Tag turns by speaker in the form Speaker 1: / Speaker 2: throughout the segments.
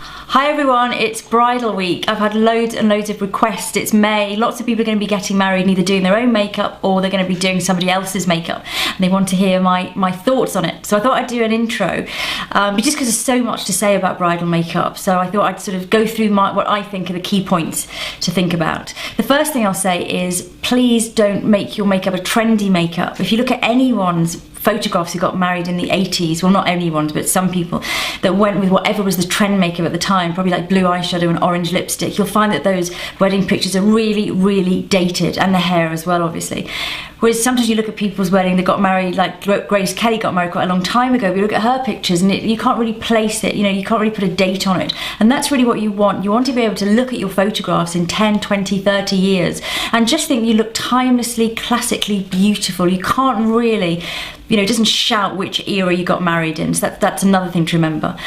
Speaker 1: Hi everyone, it's bridal week. I've had loads and loads of requests. It's May. Lots of people are going to be getting married and either doing their own makeup or they're going to be doing somebody else's makeup, and they want to hear my thoughts on it. So I thought I'd do an intro, just because there's so much to say about bridal makeup. So I thought I'd sort of go through what I think are the key points to think about. The first thing I'll say is please don't make your makeup a trendy makeup. If you look at anyone's photographs who got married in the 80s, well not anyone's, but some people that went with whatever was the trend makeup at the time, probably like blue eyeshadow and orange lipstick, you'll find that those wedding pictures are really, really dated, and the hair as well, obviously. Whereas sometimes you look at people's wedding, they got married, like Grace Kelly got married quite a long time ago, but you look at her pictures and you can't really place it, you can't really put a date on it. And that's really what you want. You want to be able to look at your photographs in 10, 20, 30 years and just think you look timelessly, classically beautiful. You can't really, it doesn't shout which era you got married in, so that's another thing to remember.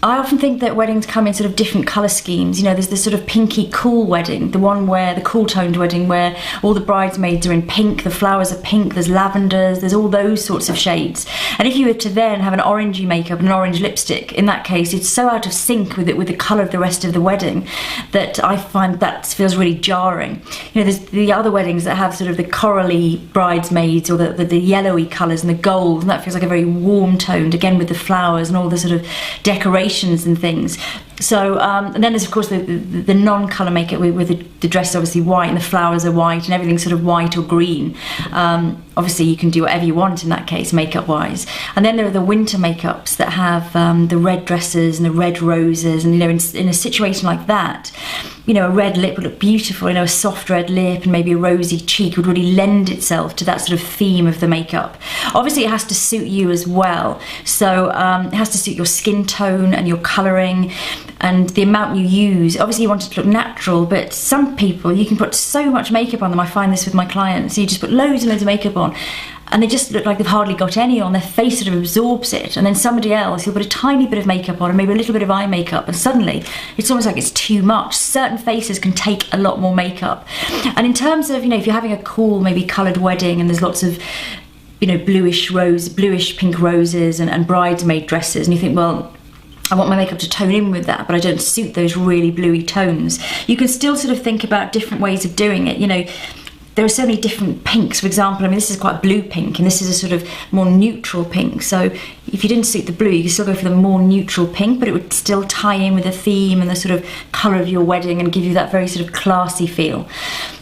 Speaker 1: I often think that weddings come in sort of different colour schemes. There's this sort of pinky cool wedding, the cool toned wedding where all the bridesmaids are in pink, the flowers are pink, there's lavenders, there's all those sorts of shades. And if you were to then have an orangey makeup and an orange lipstick, in that case it's so out of sync with the colour of the rest of the wedding that I find that feels really jarring. There's the other weddings that have sort of the corally bridesmaids or the yellowy colours and the gold, and that feels like a very warm toned, again with the flowers and all the sort of decorations and things. So and then there's of course the non-colour makeup with the dress is obviously white and the flowers are white and everything's sort of white or green. Obviously you can do whatever you want in that case makeup wise. And then there are the winter makeups that have the red dresses and the red roses, and in a situation like that, a red lip would look beautiful, a soft red lip and maybe a rosy cheek would really lend itself to that sort of theme of the makeup. Obviously it has to suit you as well, so it has to suit your skin tone and your colouring and the amount you use. Obviously you want it to look natural, but some people, you can put so much makeup on them. I find this with my clients. You just put loads and loads of makeup on and they just look like they've hardly got any on. Their face sort of absorbs it. And then somebody else, you'll put a tiny bit of makeup on and maybe a little bit of eye makeup, and suddenly it's almost like it's too much. Certain faces can take a lot more makeup. And in terms of, if you're having a cool, maybe coloured wedding and there's lots of bluish pink roses and bridesmaid dresses, and you think, well, I want my makeup to tone in with that, but I don't suit those really bluey tones. You can still sort of think about different ways of doing it. There are so many different pinks. For example, this is quite blue pink and this is a sort of more neutral pink. So if you didn't suit the blue, you could still go for the more neutral pink, but it would still tie in with the theme and the sort of colour of your wedding and give you that very sort of classy feel.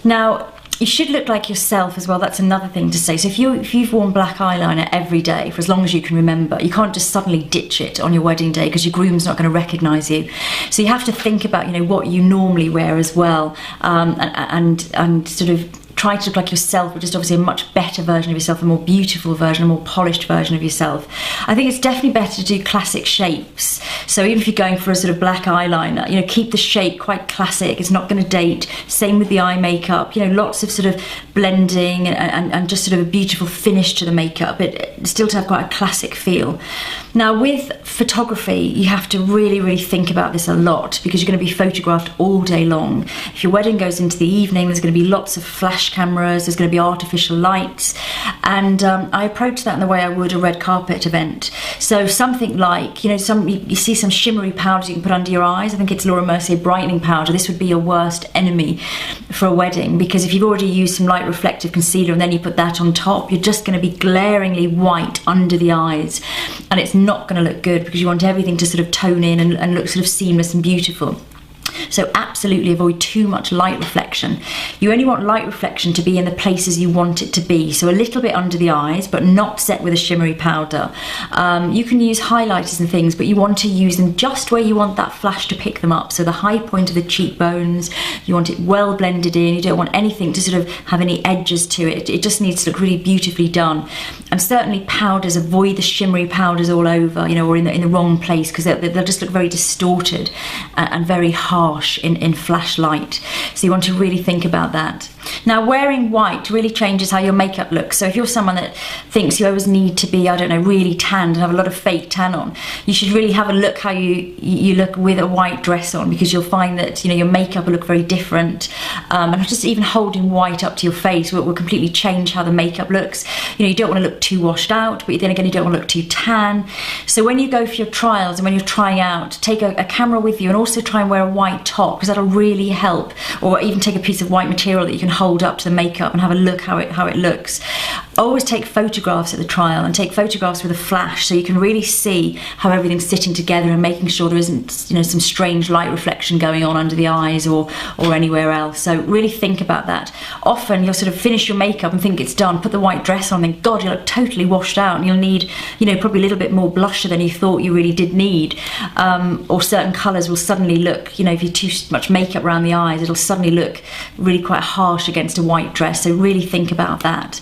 Speaker 1: Now, you should look like yourself as well. That's another thing to say. So if you've worn black eyeliner every day for as long as you can remember, you can't just suddenly ditch it on your wedding day because your groom's not going to recognise you. So you have to think about what you normally wear as well, and sort of try to look like yourself, but just obviously a much better version of yourself, a more beautiful version, a more polished version of yourself. I think it's definitely better to do classic shapes. So even if you're going for a sort of black eyeliner, keep the shape quite classic. It's not going to date. Same with the eye makeup. Lots of sort of blending and just sort of a beautiful finish to the makeup, but still to have quite a classic feel. Now with photography, you have to really, really think about this a lot because you're going to be photographed all day long. If your wedding goes into the evening, there's going to be lots of flash cameras, there's going to be artificial lights, and I approach that in the way I would a red carpet event. So something like, you see some shimmery powders you can put under your eyes. I think it's Laura Mercier brightening powder. This would be your worst enemy for a wedding, because if you've already used some light reflective concealer and then you put that on top, you're just going to be glaringly white under the eyes, and it's not going to look good because you want everything to sort of tone in and look sort of seamless and beautiful. So absolutely avoid too much light reflection. You only want light reflection to be in the places you want it to be. So a little bit under the eyes, but not set with a shimmery powder. You can use highlighters and things, but you want to use them just where you want that flash to pick them up. So the high point of the cheekbones, you want it well blended in. You don't want anything to sort of have any edges to it. It just needs to look really beautifully done. And certainly powders, avoid the shimmery powders all over, or in the wrong place, because they'll just look very distorted and very harsh. wash in flash light. So you want to really think about that. Now, wearing white really changes how your makeup looks. So if you're someone that thinks you always need to be, I don't know, really tanned and have a lot of fake tan on, you should really have a look how you look with a white dress on, because you'll find that, you know, your makeup will look very different. And just even holding white up to your face will completely change how the makeup looks. You know, you don't want to look too washed out, but then again, you don't want to look too tan. So when you go for your trials and when you're trying out, take a camera with you, and also try and wear a white top, because that'll really help. Or even take a piece of white material that you can hold up to the makeup and have a look how it looks. Always take photographs at the trial, and take photographs with a flash, so you can really see how everything's sitting together and making sure there isn't, you know, some strange light reflection going on under the eyes or anywhere else. So really think about that. Often you'll sort of finish your makeup and think it's done, put the white dress on, and think, God, you look totally washed out, and you'll need, you know, probably a little bit more blusher than you thought you really did need. Or certain colours will suddenly look, you know, if you too much makeup around the eyes, it'll suddenly look really quite harsh against a white dress. So really think about that.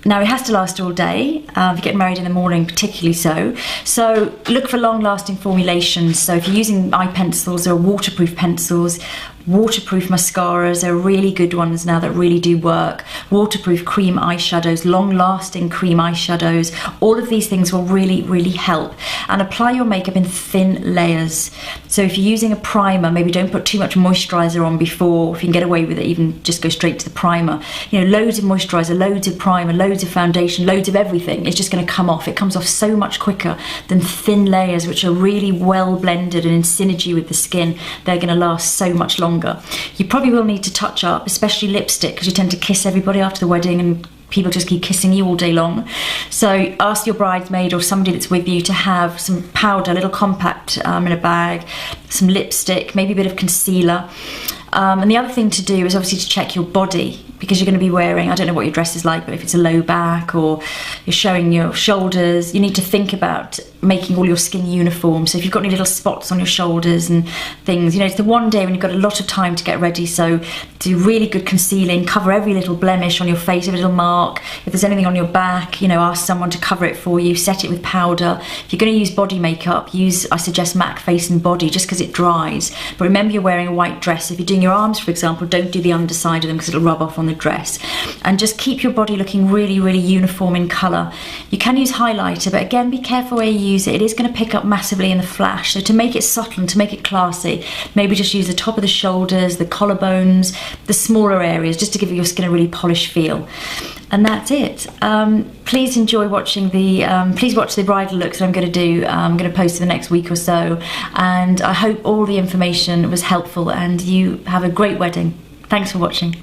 Speaker 1: Now, it has to last all day. If you're getting married in the morning, particularly so. So look for long-lasting formulations. So if you're using eye pencils, or waterproof pencils, waterproof mascaras are really good ones now that really do work. Waterproof cream eyeshadows, long-lasting cream eyeshadows. All of these things will really, really help. And apply your makeup in thin layers. So if you're using a primer, maybe don't put too much moisturiser on before. If you can get away with it, even just go straight to the primer. You know, loads of moisturiser, loads of primer, loads of foundation, loads of everything. It's just going to come off. It comes off so much quicker than thin layers, which are really well blended and in synergy with the skin. They're going to last so much longer. You probably will need to touch up, especially lipstick, because you tend to kiss everybody after the wedding and people just keep kissing you all day long. So ask your bridesmaid or somebody that's with you to have some powder, a little compact in a bag, some lipstick, maybe a bit of concealer. And the other thing to do is obviously to check your body, because you're going to be wearing, I don't know what your dress is like, but if it's a low back or you're showing your shoulders, you need to think about making all your skin uniform. So if you've got any little spots on your shoulders and things, you know, it's the one day when you've got a lot of time to get ready. So do really good concealing, cover every little blemish on your face, every little mark. If there's anything on your back, you know, ask someone to cover it for you, set it with powder. If you're going to use body makeup, I suggest MAC Face and Body, just because it dries. But remember, you're wearing a white dress. If you're doing your arms, for example, don't do the underside of them, because it'll rub off on the dress. And just keep your body looking really, really uniform in colour. You can use highlighter, but again, be careful where you use it. It is going to pick up massively in the flash. So to make it subtle and to make it classy, maybe just use the top of the shoulders, the collarbones, the smaller areas, just to give your skin a really polished feel. And that's it. Please enjoy watching please watch the bridal looks that I'm going to do. I'm going to post in the next week or so. And I hope all the information was helpful and you have a great wedding. Thanks for watching.